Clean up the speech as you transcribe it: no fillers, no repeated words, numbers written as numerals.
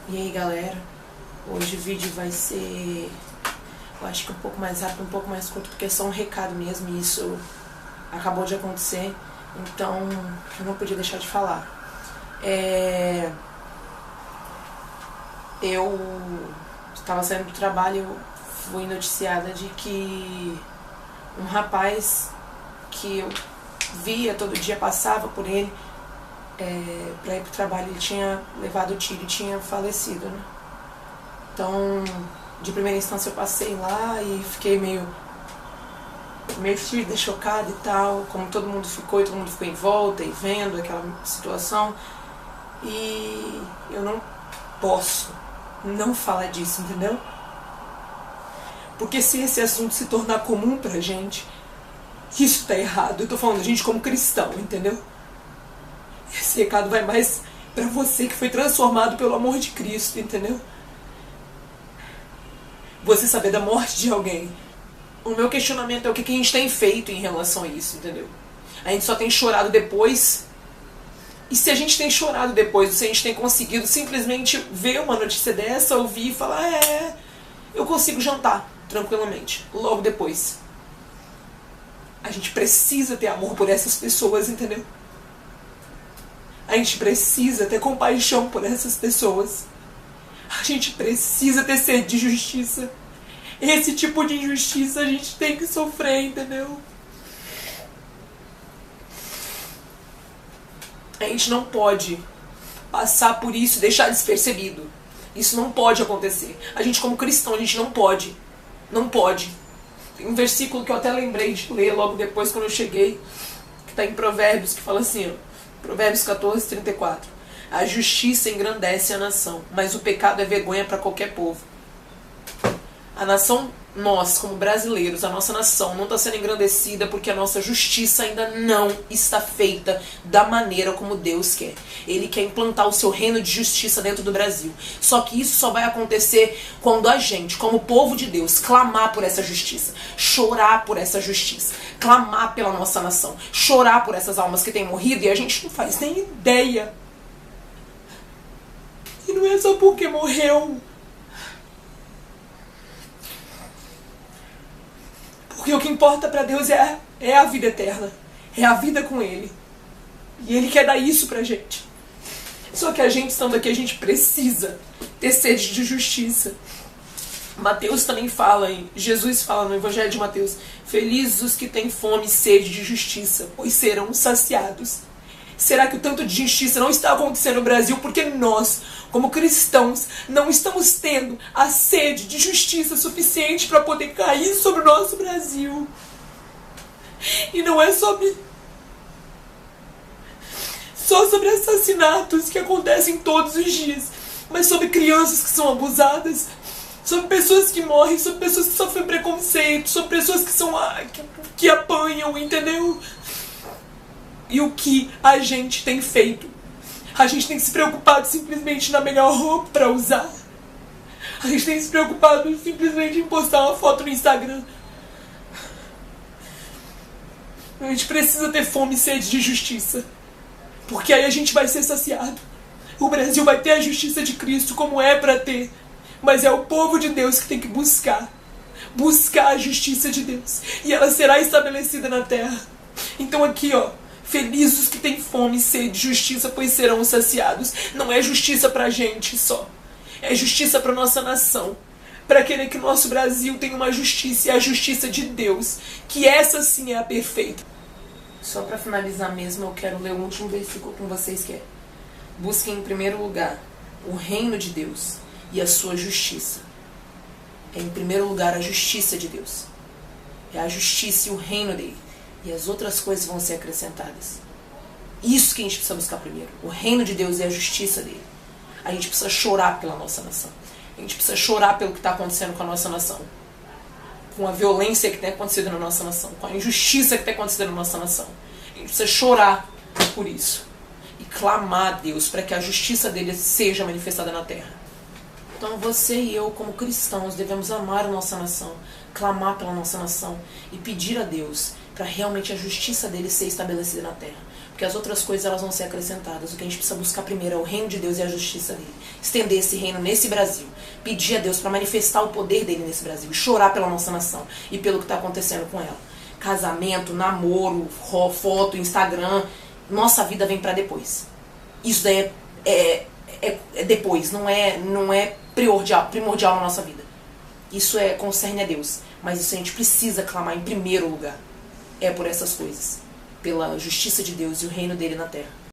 E aí galera, hoje o vídeo vai ser, eu acho que um pouco mais rápido, um pouco mais curto, porque é só um recado mesmo e isso acabou de acontecer, então eu não podia deixar de falar. Eu estava saindo do trabalho e eu fui noticiada de que um rapaz que eu via todo dia, passava por ele para ir pro trabalho, ele tinha levado tiro e tinha falecido, né? Então, de primeira instância eu passei lá e fiquei meio ferida, chocada e tal, como todo mundo ficou em volta e vendo aquela situação. E eu não posso não falar disso, entendeu? Porque se esse assunto se tornar comum pra gente, isso tá errado. Eu tô falando, gente, como cristão, entendeu? Esse recado vai mais pra você que foi transformado pelo amor de Cristo, entendeu? Você saber da morte de alguém. O meu questionamento é o que a gente tem feito em relação a isso, entendeu? A gente só tem chorado depois. E se a gente tem chorado depois, se a gente tem conseguido simplesmente ver uma notícia dessa, ouvir e falar, eu consigo jantar tranquilamente, logo depois. A gente precisa ter amor por essas pessoas, entendeu? A gente precisa ter compaixão por essas pessoas. A gente precisa ter sede de justiça. Esse tipo de injustiça a gente tem que sofrer, entendeu? A gente não pode passar por isso e deixar despercebido. Isso não pode acontecer. A gente como cristão, a gente não pode. Não pode. Tem um versículo que eu até lembrei de ler logo depois quando eu cheguei, que está em Provérbios, que fala assim, ó, Provérbios 14:34. A justiça engrandece a nação, mas o pecado é vergonha para qualquer povo. A nação, nós como brasileiros, a nossa nação não está sendo engrandecida porque a nossa justiça ainda não está feita da maneira como Deus quer. Ele quer implantar o seu reino de justiça dentro do Brasil. Só que isso só vai acontecer quando a gente, como povo de Deus, clamar por essa justiça, chorar por essa justiça, clamar pela nossa nação, chorar por essas almas que têm morrido e a gente não faz nem ideia. E não é só porque morreu. Porque o que importa para Deus é a vida eterna. É a vida com Ele. E Ele quer dar isso pra gente. Só que a gente, estando aqui, a gente precisa ter sede de justiça. Mateus também fala, Jesus fala no Evangelho de Mateus, felizes os que têm fome e sede de justiça, pois serão saciados. Será que o tanto de justiça não está acontecendo no Brasil porque nós, como cristãos, não estamos tendo a sede de justiça suficiente para poder cair sobre o nosso Brasil? E não é só sobre assassinatos que acontecem todos os dias, mas sobre crianças que são abusadas, sobre pessoas que morrem, sobre pessoas que sofrem preconceito, sobre pessoas que apanham, entendeu? E o que a gente tem feito? A gente tem se preocupado simplesmente na melhor roupa para usar. A gente tem se preocupado simplesmente em postar uma foto no Instagram. A gente precisa ter fome e sede de justiça. Porque aí a gente vai ser saciado. O Brasil vai ter a justiça de Cristo como é para ter. Mas é o povo de Deus que tem que buscar a justiça de Deus. E ela será estabelecida na terra. Então aqui, ó, felizes os que têm fome e sede de justiça, pois serão saciados. Não é justiça pra gente só. É justiça pra nossa nação. Pra querer que o nosso Brasil tenha uma justiça, e a justiça de Deus. Que essa sim é a perfeita. Só pra finalizar mesmo, eu quero ler o último versículo com vocês, que é: busquem em primeiro lugar o reino de Deus e a sua justiça. É em primeiro lugar a justiça de Deus. É a justiça e o reino dele. E as outras coisas vão ser acrescentadas. Isso que a gente precisa buscar primeiro. O reino de Deus e a justiça dele. A gente precisa chorar pela nossa nação. A gente precisa chorar pelo que está acontecendo com a nossa nação. Com a violência que tem acontecido na nossa nação. Com a injustiça que tem acontecido na nossa nação. A gente precisa chorar por isso. E clamar a Deus para que a justiça dele seja manifestada na terra. Então você e eu, como cristãos, devemos amar a nossa nação, clamar pela nossa nação e pedir a Deus para realmente a justiça dele ser estabelecida na terra. Porque porque as outras coisas elas vão ser acrescentadas. O que a gente precisa buscar primeiro é o reino de Deus e a justiça dele. Estender esse reino nesse Brasil. Pedir a Deus para manifestar o poder dele nesse Brasil. E chorar pela nossa nação e pelo que está acontecendo com ela. Casamento, namoro, foto, Instagram. Nossa vida vem para depois. Isso daí é depois, não é primordial na nossa vida. Isso concerne a Deus. Mas isso a gente precisa clamar em primeiro lugar. É por essas coisas. Pela justiça de Deus e o reino dele na terra.